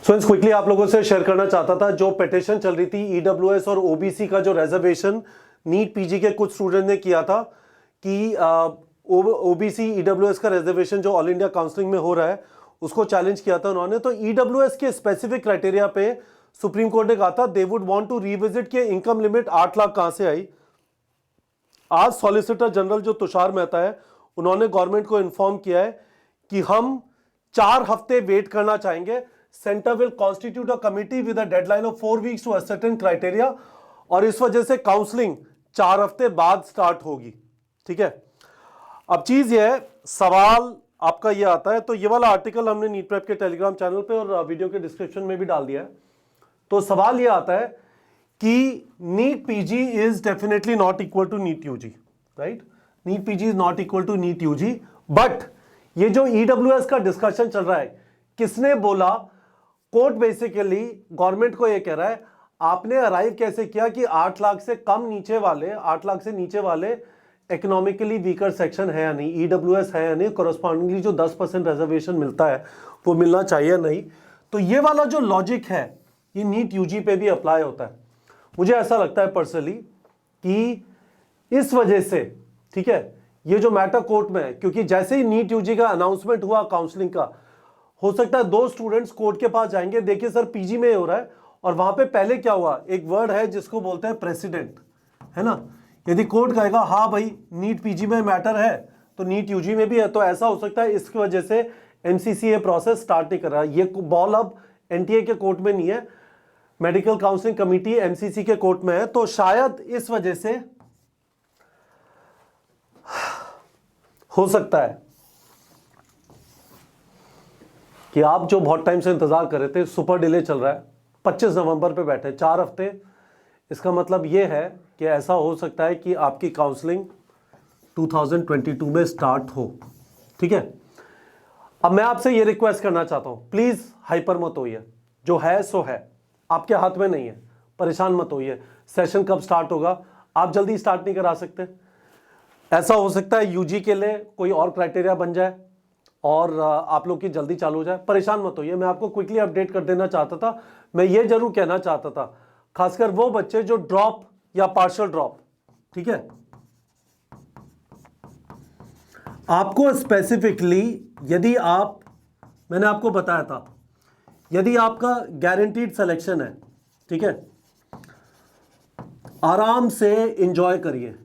Friends quickly आप लोगों से शेयर करना चाहता था, जो पिटीशन चल रही थी ईडब्ल्यूएस और ओबीसी का, जो रिजर्वेशन नीट पीजी के कुछ स्टूडेंट ने किया था कि ओबीसी ईडब्ल्यूएस का रिजर्वेशन जो ऑल इंडिया काउंसलिंग में हो रहा है उसको चैलेंज किया था उन्होंने। तो ईडब्ल्यूएस के स्पेसिफिक क्राइटेरिया पे सुप्रीम कोर्ट ने कहा था they would want to revisit के इनकम लिमिट 8 लाख कहां से आई। आज सॉलिसिटर जनरल जो तुषार मेहता है उन्होंने गवर्नमेंट को इन्फॉर्म किया है कि हम 4 हफ्ते वेट करना चाहेंगे। Centre will constitute a committee with a deadline of 4 weeks to ascertain criteria, और इस वजह से काउंसलिंग 4 हफ्ते बाद स्टार्ट होगी। ठीक है, अब चीज ये है, सवाल आपका ये आता है, तो ये वाला आर्टिकल हमने नीट प्रेप के टेलीग्राम चैनल पे और वीडियो के डिस्क्रिप्शन में भी डाल दिया है। तो सवाल ये आता है कि NEET PG is definitely not equal to NEET UG, right? NEET PG is not equal to NEET UG, but ये जो ईडब्ल्यूएस का डिस्कशन चल रहा है, किसने बोला? कोर्ट बेसिकली गवर्नमेंट को ये कह रहा है आपने अराइव कैसे किया कि 8 लाख से कम नीचे वाले, 8 लाख से नीचे वाले इकोनॉमिकली वीकर सेक्शन है या नहीं, ईडब्ल्यूएस है या नहीं, कोरस्पॉन्डिंगली जो 10% रिजर्वेशन मिलता है वो मिलना चाहिए या नहीं। तो ये वाला जो लॉजिक है ये नीट यूजी पे भी अप्लाई होता है। मुझे ऐसा लगता है पर्सनली कि इस वजह से, ठीक है, ये जो मैटर कोर्ट में है, क्योंकि जैसे ही नीट यूजी का अनाउंसमेंट हुआ काउंसलिंग का, हो सकता है 2 स्टूडेंट्स कोर्ट के पास जाएंगे, देखिए सर पीजी में हो रहा है, और वहां पे पहले क्या हुआ, एक वर्ड है जिसको बोलते हैं प्रेसिडेंट, है ना। यदि कोर्ट कहेगा हाँ भाई नीट पीजी में मैटर है तो नीट यूजी में भी है, तो ऐसा हो सकता है इसकी वजह से एमसीसी ये प्रोसेस स्टार्ट नहीं कर रहा। ये बॉल अब एनटीए के कोर्ट में नहीं है, मेडिकल काउंसलिंग कमेटी एमसीसी के कोर्ट में है। तो शायद इस वजह से हो सकता है कि आप जो बहुत टाइम से इंतजार कर रहे थे, सुपर डिले चल रहा है, 25 नवंबर पे बैठे 4 हफ्ते, इसका मतलब यह है कि ऐसा हो सकता है कि आपकी काउंसलिंग 2022 में स्टार्ट हो। ठीक है, अब मैं आपसे यह रिक्वेस्ट करना चाहता हूं, प्लीज हाइपर मत होइए, जो है सो है, आपके हाथ में नहीं है, परेशान मत होइए। सेशन कब स्टार्ट होगा आप जल्दी स्टार्ट नहीं करा सकते। ऐसा हो सकता है यूजी के लिए कोई और क्राइटेरिया बन जाए और आप लोग की जल्दी चालू हो जाए, परेशान मत होइए। मैं आपको क्विकली अपडेट कर देना चाहता था। मैं ये जरूर कहना चाहता था, खासकर वो बच्चे जो ड्रॉप या पार्शियल ड्रॉप, ठीक है, आपको स्पेसिफिकली यदि आप, मैंने आपको बताया था, यदि आपका गारंटीड सिलेक्शन है, ठीक है, आराम से एंजॉय करिए,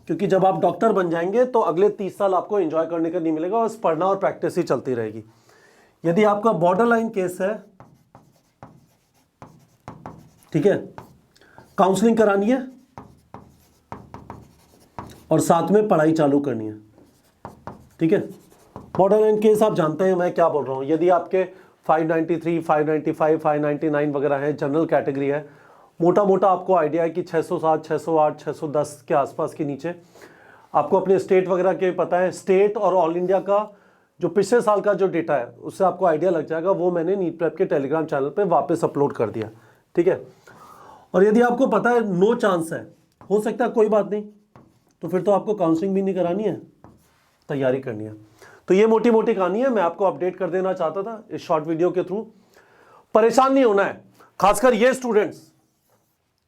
क्योंकि जब आप डॉक्टर बन जाएंगे तो अगले 30 साल आपको एंजॉय करने का नहीं मिलेगा, बस पढ़ना और प्रैक्टिस ही चलती रहेगी। यदि आपका बॉर्डर लाइन केस है, ठीक है, काउंसलिंग करानी है और साथ में पढ़ाई चालू करनी है। ठीक है, बॉर्डर लाइन केस आप जानते हैं मैं क्या बोल रहा हूं। यदि आपके 593, 595, 599 वगैरह है, जनरल कैटेगरी है, मोटा मोटा आपको आइडिया है कि 607, 608, 610 के आसपास के नीचे, आपको अपने स्टेट वगैरह के पता है, स्टेट और ऑल इंडिया का जो पिछले साल का जो डेटा है उससे आपको आइडिया लग जाएगा। वो मैंने नीट प्रेप के टेलीग्राम चैनल पे वापस अपलोड कर दिया। ठीक है, और यदि आपको पता है नो चांस है, हो सकता है कोई बात नहीं, तो फिर तो आपको काउंसलिंग भी नहीं करानी है, तैयारी करनी है। तो ये मोटी मोटी कहानी है, मैं आपको अपडेट कर देना चाहता था इस शॉर्ट वीडियो के थ्रू। परेशान नहीं होना है, खासकर ये स्टूडेंट्स,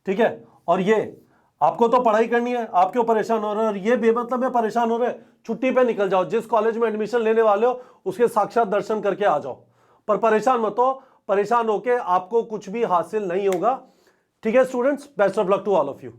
ठीक है, और ये आपको तो पढ़ाई करनी है, आप क्यों परेशान हो रहे हैं? और ये बेमतलब में परेशान हो रहे हैं, छुट्टी पे निकल जाओ, जिस कॉलेज में एडमिशन लेने वाले हो उसके साक्षात दर्शन करके आ जाओ, पर परेशान मत हो। परेशान होके आपको कुछ भी हासिल नहीं होगा। ठीक है students, best of luck to all of you.